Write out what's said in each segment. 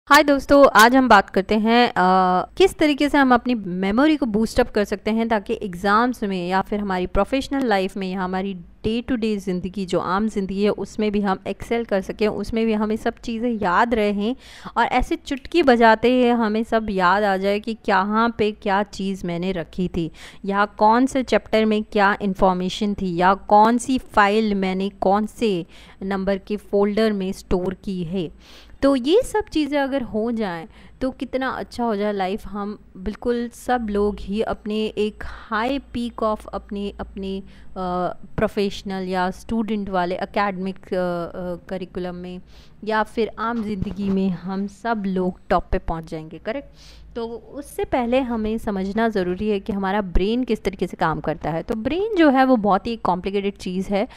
हाय दोस्तों, आज हम बात करते हैं किस तरीके से हम अपनी मेमोरी को बूस्ट अप कर सकते हैं ताकि एग्ज़ाम्स में या फिर हमारी प्रोफेशनल लाइफ में या हमारी डे टू डे ज़िंदगी जो आम ज़िंदगी है उसमें भी हम एक्सेल कर सकें, उसमें भी हमें सब चीज़ें याद रहें और ऐसे चुटकी बजाते ही हमें सब याद आ जाए कि कहाँ पे क्या चीज़ मैंने रखी थी या कौन से चैप्टर में क्या इन्फॉर्मेशन थी या कौन सी फाइल मैंने कौन से नंबर के फोल्डर में स्टोर की है। तो ये सब चीज़ें अगर हो जाएं तो कितना अच्छा हो जाए लाइफ। हम बिल्कुल सब लोग ही अपने एक हाई पीक ऑफ अपने अपने प्रोफेशनल या स्टूडेंट वाले एकेडमिक करिकुलम में या फिर आम ज़िंदगी में हम सब लोग टॉप पे पहुंच जाएंगे। करेक्ट। तो उससे पहले हमें समझना ज़रूरी है कि हमारा ब्रेन किस तरीके से काम करता है। तो ब्रेन जो है वो बहुत ही कॉम्प्लिकेटेड चीज़ है।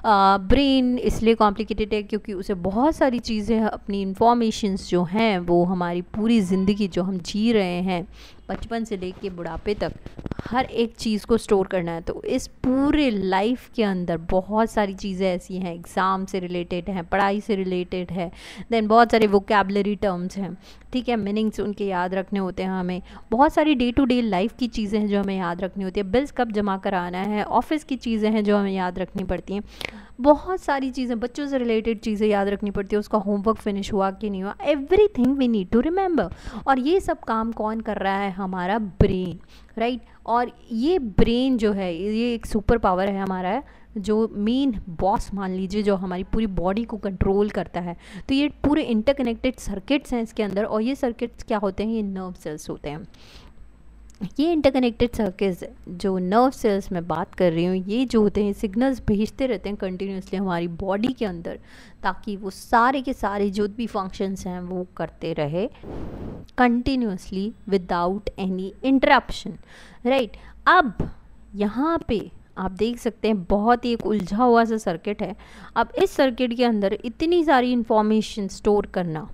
ब्रेन इसलिए कॉम्प्लिकेटेड है क्योंकि उसे बहुत सारी चीज़ें अपनी इंफॉर्मेशंस जो हैं वो हमारी पूरी ज़िंदगी जो हम जी रहे हैं बचपन से लेके बुढ़ापे तक हर एक चीज़ को स्टोर करना है। तो इस पूरे लाइफ के अंदर बहुत सारी चीज़ें ऐसी हैं, एग्ज़ाम से रिलेटेड हैं, पढ़ाई से रिलेटेड है, देन बहुत सारे वोकैबलरी टर्म्स हैं, ठीक है, मीनिंग्स उनके याद रखने होते हैं। हमें बहुत सारी डे टू डे लाइफ की चीज़ें हैं जो हमें याद रखनी होती है, बिल्स कब जमा कराना है, ऑफिस की चीज़ें हैं जो हमें याद रखनी पड़ती हैं, बहुत सारी चीज़ें बच्चों से रिलेटेड चीज़ें याद रखनी पड़ती है, उसका होमवर्क फिनिश हुआ कि नहीं हुआ, everything we need to remember. और ये सब काम कौन कर रहा है? हमारा ब्रेन, राइट। और ये ब्रेन जो है ये एक सुपर पावर है हमारा, जो मेन बॉस मान लीजिए, जो हमारी पूरी बॉडी को कंट्रोल करता है। तो ये पूरे इंटरकनेक्टेड सर्किट्स हैं इसके अंदर, और ये सर्किट्स क्या होते हैं? ये नर्व सेल्स होते हैं। ये इंटरकनेक्टेड सर्किट्स जो नर्व सेल्स में बात कर रही हूँ, ये जो होते हैं सिग्नल्स भेजते रहते हैं कंटिन्यूसली हमारी बॉडी के अंदर, ताकि वो सारे के सारे जो भी फंक्शंस हैं वो करते रहे continuously without any interruption, right. अब यहाँ पे आप देख सकते हैं बहुत ही एक उलझा हुआ सा सर्किट है। अब इस सर्किट के अंदर इतनी सारी इंफॉर्मेशन स्टोर करना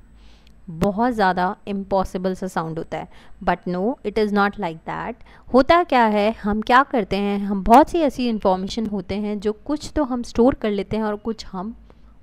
बहुत ज़्यादा इम्पॉसिबल सा साउंड होता है, but no, it is not like that. होता क्या है, हम क्या करते हैं, हम बहुत सी ऐसी इन्फॉर्मेशन होते हैं जो कुछ तो हम स्टोर कर लेते हैं और कुछ हम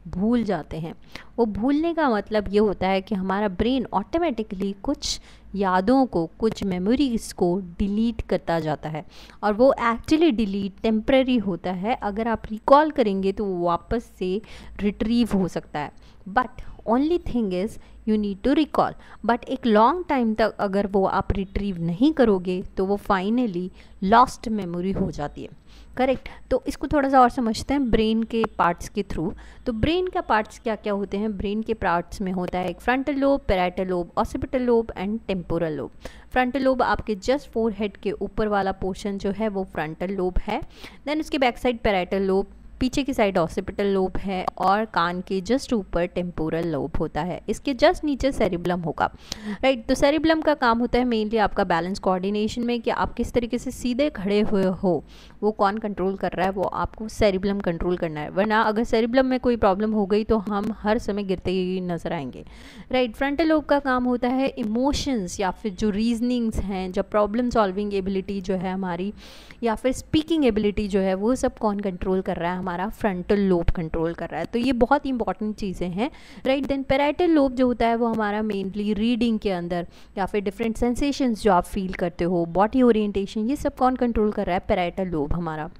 भूल जाते हैं। वो भूलने का मतलब ये होता है कि हमारा ब्रेन ऑटोमेटिकली कुछ यादों को, कुछ मेमोरीज़ को डिलीट करता जाता है, और वो एक्चुअली डिलीट टेम्परेरी होता है। अगर आप रिकॉल करेंगे तो वो वापस से रिट्रीव हो सकता है, but only thing is you need to recall. But एक लॉन्ग टाइम तक अगर वो आप रिट्रीव नहीं करोगे तो वो फाइनली लॉस्ट मेमोरी हो जाती है। करेक्ट। तो इसको थोड़ा सा और समझते हैं ब्रेन के पार्ट्स के थ्रू। तो ब्रेन का पार्ट्स क्या क्या होते हैं? ब्रेन के पार्ट्स में होता है एक frontal lobe, parietal lobe, occipital lobe and temporal lobe. Frontal lobe आपके जस्ट फोरहेड के ऊपर वाला पोर्शन जो है वो फ्रंटल लोब है। देन उसके बैक साइड पैराइटल लोब, पीछे की साइड ऑसिपिटल लोब है, और कान के जस्ट ऊपर टेम्पोरल लोब होता है। इसके जस्ट नीचे सेरिब्लम होगा, राइट। तो सेरिब्लम का काम होता है मेनली आपका बैलेंस कोऑर्डिनेशन में, कि आप किस तरीके से सीधे खड़े हुए हो वो कौन कंट्रोल कर रहा है, वो आपको सेरिब्लम कंट्रोल करना है। वरना अगर सेरिब्लम में कोई प्रॉब्लम हो गई तो हम हर समय गिरते ही नजर आएंगे, राइट। फ्रंटल लोब का काम होता है इमोशंस या फिर जो रीजनिंग्स हैं, जो प्रॉब्लम सॉल्विंग एबिलिटी जो है हमारी, या फिर स्पीकिंग एबिलिटी जो है, वो सब कौन कंट्रोल कर रहा है? हमारा फ्रंटल लोब कंट्रोल कर रहा है। तो ये बहुत ही इंपॉर्टेंट चीज़ें हैं, राइट। देन पैराइटल लोब जो होता है वो हमारा मेनली रीडिंग के अंदर या फिर डिफरेंट सेंसेशंस जो आप फील करते हो, बॉडी ओरिएंटेशन, ये सब कौन कंट्रोल कर रहा है? पैराइटल लोब हमारा।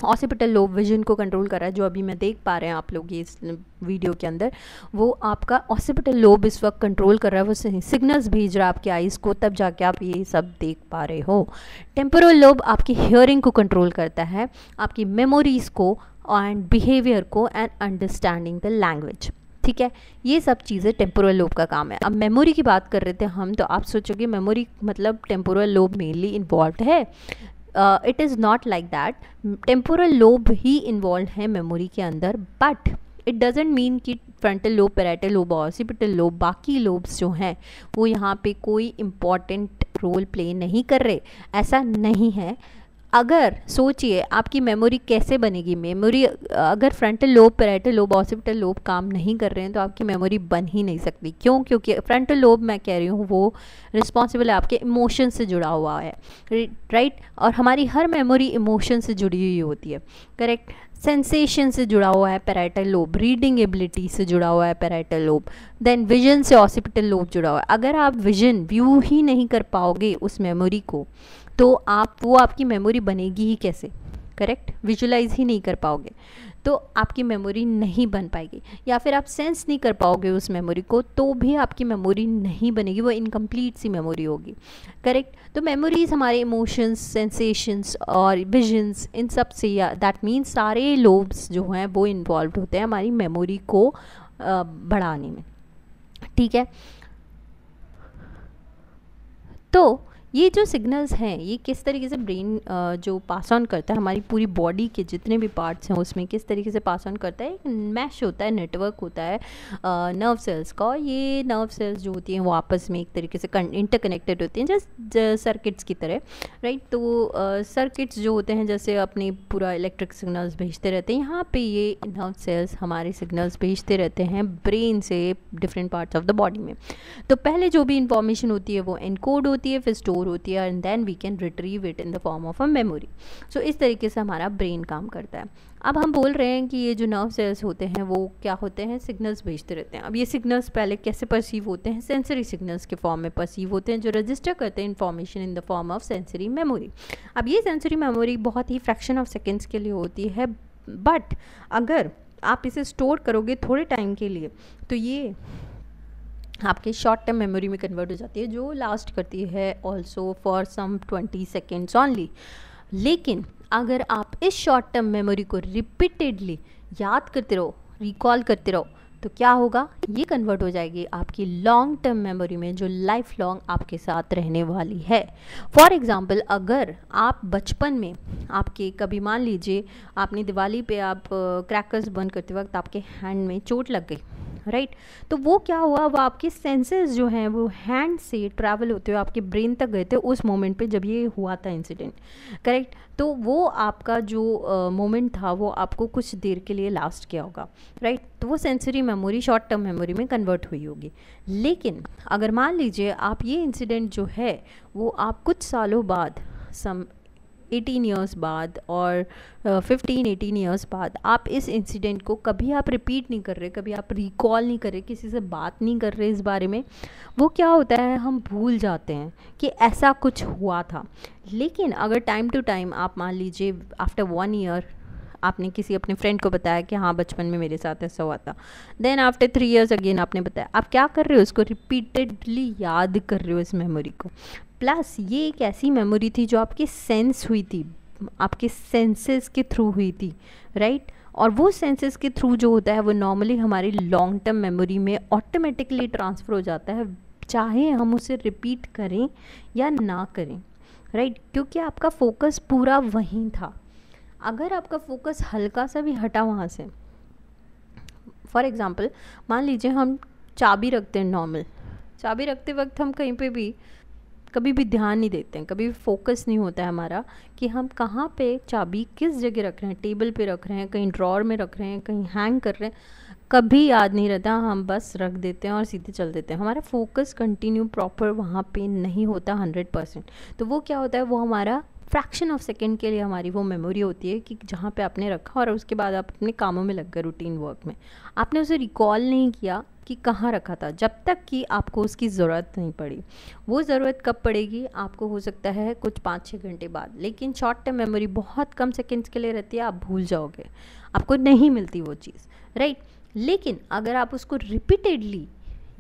ऑसिपिटल लोब विजन को कंट्रोल कर रहा है, जो अभी मैं देख पा रहे हैं आप लोग ये इस वीडियो के अंदर, वो आपका ऑसिपिटल लोब इस वक्त कंट्रोल कर रहा है, वो सिग्नल्स भेज रहा है आपके आइज़ को, तब जाके आप ये सब देख पा रहे हो। टेम्पोरल लोब आपकी हियरिंग को कंट्रोल करता है, आपकी मेमोरीज़ को एंड बिहेवियर को एंड अंडरस्टैंडिंग द लैंग्वेज, ठीक है। ये सब चीज़ें टेम्पोरल लोब का काम है। अब मेमोरी की बात कर रहे थे हम, तो आप सोचोगे मेमोरी मतलब टेम्पोरल लोब मेनली इन्वॉल्व है। It is not like that. Temporal lobe he involve है मेमोरी के अंदर, बट इट डजेंट मीन कि frontal lobe, parietal lobe, occipital lobe, बाकी लोब्स जो हैं वो यहाँ पे कोई इम्पॉर्टेंट रोल प्ले नहीं कर रहे, ऐसा नहीं है। अगर सोचिए आपकी मेमोरी कैसे बनेगी, मेमोरी अगर frontal lobe, parietal lobe, occipital lobe काम नहीं कर रहे हैं तो आपकी मेमोरी बन ही नहीं सकती। क्यों? क्योंकि फ्रंटल लोब मैं कह रही हूँ वो रिस्पॉन्सिबल है आपके इमोशन से जुड़ा हुआ है, राइट। और हमारी हर मेमोरी इमोशन से जुड़ी हुई होती है, करेक्ट। सेंसेशन से जुड़ा हुआ है पैराइटल लोब, रीडिंग एबिलिटी से जुड़ा हुआ है पैराइटल लोब, देन विजन से ऑसिपिटल लोब जुड़ा हुआ है। अगर आप व्यू ही नहीं कर पाओगे उस मेमोरी को, तो वो आपकी मेमोरी बनेगी ही कैसे, करेक्ट, विजुलाइज ही नहीं कर पाओगे तो आपकी मेमोरी नहीं बन पाएगी। या फिर आप सेंस नहीं कर पाओगे उस मेमोरी को, तो भी आपकी मेमोरी नहीं बनेगी, वो इनकम्प्लीट सी मेमोरी होगी, करेक्ट। तो मेमोरीज हमारे इमोशंस, सेंसेशंस और विजन्स, इन सब से, या दैट मीन्स सारे लोब्स जो हैं वो इन्वॉल्व होते हैं हमारी मेमोरी को बढ़ाने में, ठीक है। तो ये जो सिग्नल्स हैं ये किस तरीके से ब्रेन जो पास ऑन करता है, हमारी पूरी बॉडी के जितने भी पार्ट्स हैं उसमें किस तरीके से पास ऑन करता है, एक मैश होता है, नेटवर्क होता है नर्व सेल्स का। और ये नर्व सेल्स जो होती हैं वो आपस में एक तरीके से इंटरकनेक्टेड होती हैं, जैसे सर्किट्स की तरह, राइट। तो सर्किट्स जो होते हैं जैसे अपने पूरा इलेक्ट्रिक सिग्नल्स भेजते रहते हैं, यहाँ पे ये नर्व सेल्स हमारे सिग्नल्स भेजते रहते हैं ब्रेन से different parts of the body में। तो पहले जो भी इंफॉर्मेशन होती है वो एनकोड होती है, फिर स्टोर होती है, and then we can retrieve it in the form of a memory. So इस तरीके से हमारा ब्रेन काम करता है। अब हम बोल रहे हैं कि ये जो नर्व सेल्स होते हैं वो क्या होते हैं, सिग्नल्स भेजते रहते हैं। अब ये सिग्नल्स पहले कैसे परसीव होते हैं, सेंसरी सिग्नल्स के फॉर्म में परसीव होते हैं, जो रजिस्टर करते हैं information in the form of sensory memory. अब ये सेंसरी मेमोरी बहुत ही फ्रैक्शन ऑफ सेकेंड्स के लिए होती है, बट अगर आप इसे स्टोर करोगे थोड़े टाइम के लिए तो ये आपके शॉर्ट टर्म मेमोरी में कन्वर्ट हो जाती है, जो लास्ट करती है also for some 20 seconds only. लेकिन अगर आप इस शॉर्ट टर्म मेमोरी को रिपीटेडली याद करते रहो, रिकॉल करते रहो, तो क्या होगा, ये कन्वर्ट हो जाएगी आपकी लॉन्ग टर्म मेमोरी में, जो लाइफ लॉन्ग आपके साथ रहने वाली है। फॉर एग्ज़ाम्पल, अगर आप बचपन में आपके कभी मान लीजिए आपने दिवाली पे आप क्रैकर्स बर्न करते वक्त आपके हैंड में चोट लग गई, राइट तो वो क्या हुआ, वो आपके सेंसेस जो हैं वो हैंड से ट्रैवल होते हुए आपके ब्रेन तक गए थे उस मोमेंट पे जब ये हुआ था इंसिडेंट, करेक्ट। तो वो आपका जो मोमेंट था वो आपको कुछ देर के लिए लास्ट किया होगा, राइट। तो वो sensory memory short term memory में कन्वर्ट हुई होगी। लेकिन अगर मान लीजिए आप ये इंसिडेंट जो है वो आप कुछ सालों बाद, सम 18 ईयर्स बाद और 15-18 ईयर्स बाद आप इस इंसिडेंट को कभी आप रिपीट नहीं कर रहे, कभी आप रिकॉल नहीं कर रहे, किसी से बात नहीं कर रहे इस बारे में, वो क्या होता है, हम भूल जाते हैं कि ऐसा कुछ हुआ था। लेकिन अगर टाइम टू टाइम आप मान लीजिए आफ्टर 1 ईयर आपने किसी अपने फ्रेंड को बताया कि हाँ बचपन में मेरे साथ ऐसा हुआ था, देन आफ्टर 3 ईयर्स अगेन आपने बताया, आप क्या कर रहे हो, उसको रिपीटेडली याद कर रहे हो इस मेमोरी को। प्लस ये एक ऐसी मेमोरी थी जो आपकी सेंस हुई थी, आपके सेंसेस के थ्रू हुई थी, राइट। और वो सेंसेस के थ्रू जो होता है वो नॉर्मली हमारी लॉन्ग टर्म मेमोरी में ऑटोमेटिकली ट्रांसफ़र हो जाता है, चाहे हम उसे रिपीट करें या ना करें, राइट क्योंकि आपका फोकस पूरा वहीं था। अगर आपका फोकस हल्का सा भी हटा वहाँ से, फॉर एग्ज़ाम्पल मान लीजिए हम चाबी रखते हैं, नॉर्मल चाबी रखते वक्त हम कहीं पे भी कभी भी ध्यान नहीं देते हैं, कभी भी फोकस नहीं होता है हमारा कि हम कहाँ पे चाबी किस जगह रख रहे हैं, टेबल पे रख रहे हैं, कहीं ड्रॉर में रख रहे हैं, कहीं हैंग कर रहे हैं, कभी याद नहीं रहता, हम बस रख देते हैं और सीधे चल देते हैं, हमारा फोकस कंटिन्यू प्रॉपर वहाँ पे नहीं होता 100%। तो वो क्या होता है, वो हमारा फ्रैक्शन ऑफ सेकेंड के लिए हमारी वो मेमोरी होती है कि जहाँ पे आपने रखा और उसके बाद आप अपने कामों में लग गए, रूटीन वर्क में, आपने उसे रिकॉल नहीं किया कि कहाँ रखा था, जब तक कि आपको उसकी ज़रूरत नहीं पड़ी। वो ज़रूरत कब पड़ेगी, आपको हो सकता है कुछ 5-6 घंटे बाद, लेकिन शॉर्ट टर्म मेमोरी बहुत कम सेकेंड्स के लिए रहती है, आप भूल जाओगे, आपको नहीं मिलती वो चीज़, राइट। लेकिन अगर आप उसको रिपीटेडली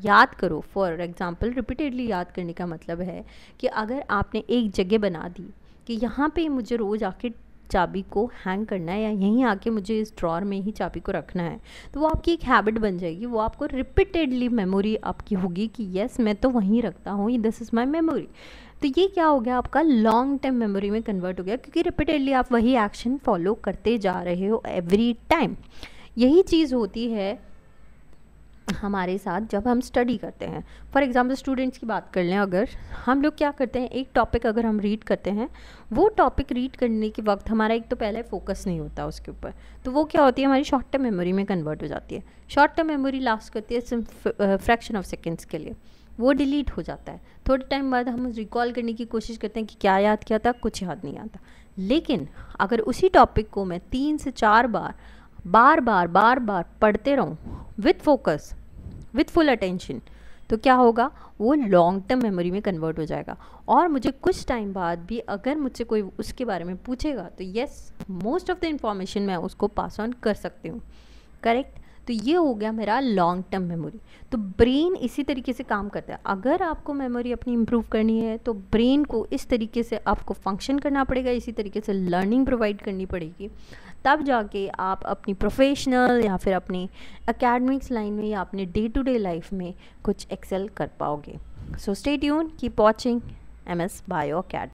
याद करो, फॉर एग्ज़ाम्पल रिपीटेडली याद करने का मतलब है कि अगर आपने एक जगह बना दी कि यहाँ पे मुझे रोज़ आके चाबी को हैंग करना है या यहीं आके मुझे इस ड्रॉर में ही चाबी को रखना है, तो वो आपकी एक हैबिट बन जाएगी, वो आपको रिपीटेडली मेमोरी आपकी होगी कि यस मैं तो वहीं रखता हूँ, दिस इज़ माई मेमोरी। तो ये क्या हो गया, आपका लॉन्ग टर्म मेमोरी में कन्वर्ट हो गया, क्योंकि रिपीटेडली आप वही एक्शन फॉलो करते जा रहे हो एवरी टाइम। यही चीज़ होती है हमारे साथ जब हम स्टडी करते हैं। फॉर एग्ज़ाम्पल स्टूडेंट्स की बात कर लें, अगर हम लोग क्या करते हैं, एक टॉपिक अगर हम रीड करते हैं, वो टॉपिक रीड करने के वक्त हमारा एक तो पहले फोकस नहीं होता उसके ऊपर, तो वो क्या होती है, हमारी शॉर्ट टर्म मेमोरी में कन्वर्ट हो जाती है। शॉर्ट टर्म मेमोरी लास्ट करती है सिर्फ फ्रैक्शन ऑफ सेकेंड्स के लिए, वो डिलीट हो जाता है। थोड़े टाइम बाद हम रिकॉल करने की कोशिश करते हैं कि क्या याद किया था, कुछ याद नहीं आता। लेकिन अगर उसी टॉपिक को मैं 3 से 4 बार पढ़ते रहूँ with focus, with full attention, तो क्या होगा, वो लॉन्ग टर्म मेमोरी में कन्वर्ट हो जाएगा। और मुझे कुछ टाइम बाद भी अगर मुझसे कोई उसके बारे में पूछेगा तो yes, most of the information मैं उसको पास ऑन कर सकती हूँ। करेक्ट। तो ये हो गया मेरा लॉन्ग टर्म मेमोरी। तो ब्रेन इसी तरीके से काम करता है। अगर आपको मेमोरी अपनी इम्प्रूव करनी है तो ब्रेन को इस तरीके से आपको फंक्शन करना पड़ेगा, इसी तरीके से लर्निंग प्रोवाइड करनी पड़ेगी, तब जाके आप अपनी प्रोफेशनल या फिर अपनी एकेडमिक्स लाइन में या अपने डे टू डे लाइफ में कुछ एक्सेल कर पाओगे। So stay tune, keep watching MS Bio Academy।